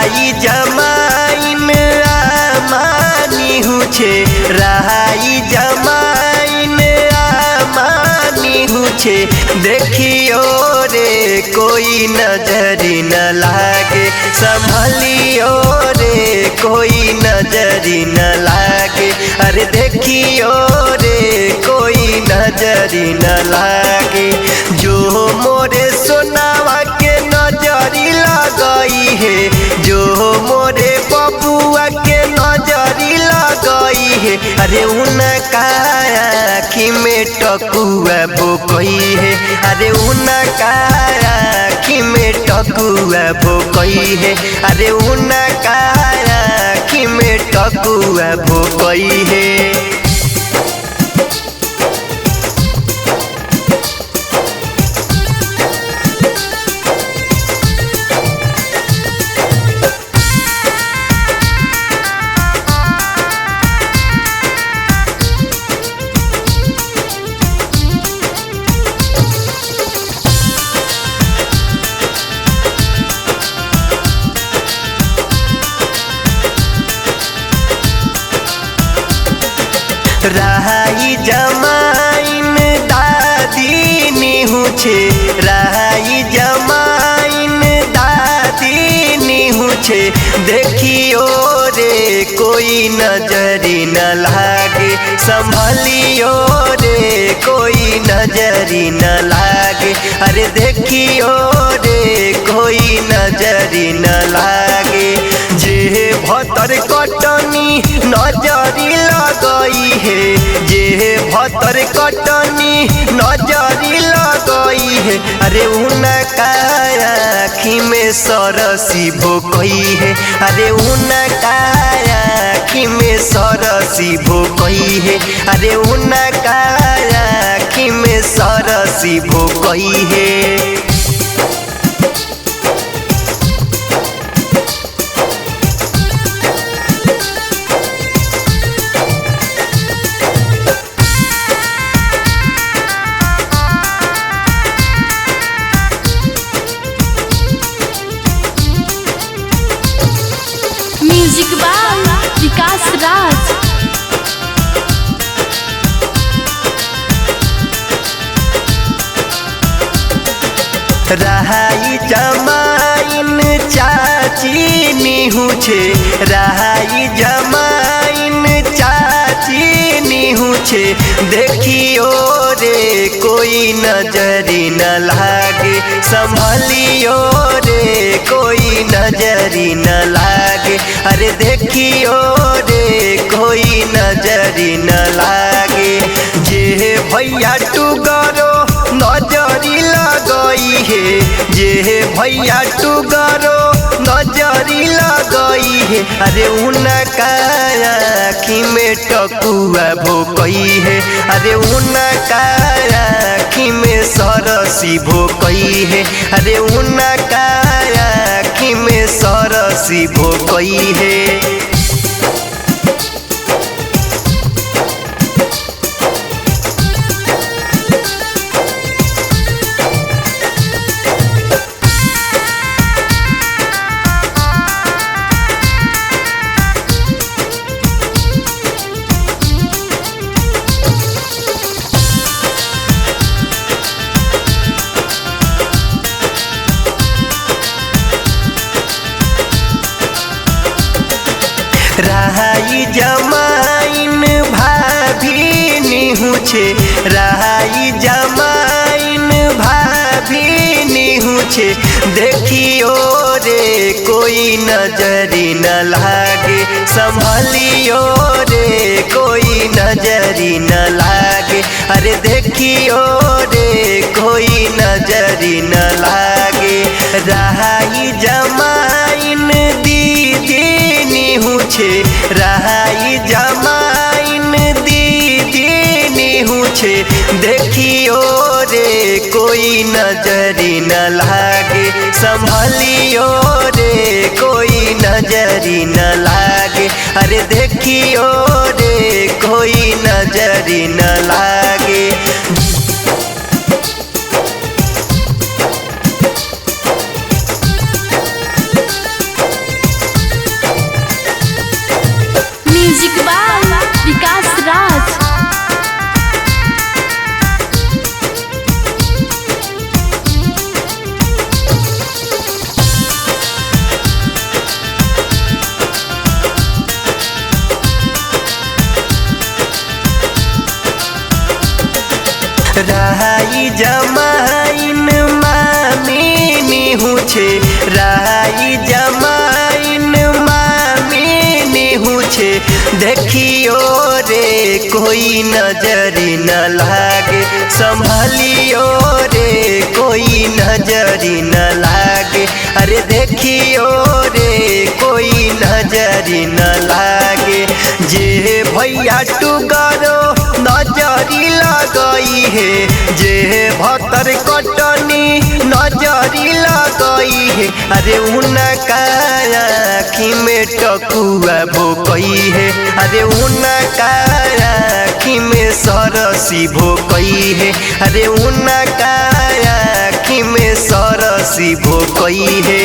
राहाई जमाइन आमानी हुछे राहाई जमाइन आमानी हुछे देखियो रे कोई नजरी न लागे संभलियो रे कोई नजरी न लागे अरे देखियो रे कोई नजरी न लागे जो मोरे सोनावा के नजरी लगाई है जो मोरे बबुआ के नजरी लगाई है अरे उनका आँखी में टकुआ बोकई है अरे उनका आँखी में टकुआ बोकई है अरे उनका आँखी में टकुआ बोकई है। राहाई जमाइन दादी निहुछे राहाई जमाइन दादी निहुछे देखियो रे कोई नजरी न लागे संभलियो रे कोई नजरी न लागे अरे देखियो रे कोई नजरी न लागे जे भतर कटनी नजरी लगई है जे भतर कटनी नजरी लगई है अरे उनका आँखी में सरसी भोकई है अरे उनका आँखी में सरसी भोकई है अरे उनका आँखी में सरसी भोकई है। म्यूजिक बाय विकास राज। राहाई जमाइन चाची निहुछे राहाई जमाइन चाची निहुछे देखियो रे कोई नजरी न लागे संभलियो रे कोई नजरी न लागे अरे देखियो रे कोई नजरी न लागे जे भैया टुगरो नजरी लगई है जे भैया टुगरो नजरी लगई है अरे उनका आँखी में टकुआ भोकई है अरे उनका आँखी में सरसी भोकई है अरे उनका आँखी में सरसी भोकई है। राहाई जमाइन भाभी निहुछे राहाई जमाइन भाभी निहुछे देखियो रे कोई नजरी न लागे संभलियो रे कोई नजरी न लागे अरे देखियो रे कोई नजरी न लागे राहाई जमाइन दीदी निहुछे राहाई जमाइन दीदी निहुछे देखियो रे कोई नजरी न लागे संभलियो रे कोई नजरी न लागे अरे देखियो रे कोई नजरी न लागे। छे राई जमाइन मामी निहू छे देखियो रे कोई नजरी न लागे संभलियो रे कोई नजरी न लागे अरे देखियो रे कोई नजरी न लागे जे भैया टुगरो नजरी लगई है जे भतर कटनी नजरी लगई है अरे उनका आँखी में टकुआ भोकई है अरे उनका आँखी में सरसी भोकई है अरे उनका आँखी में सरसी भोकई है।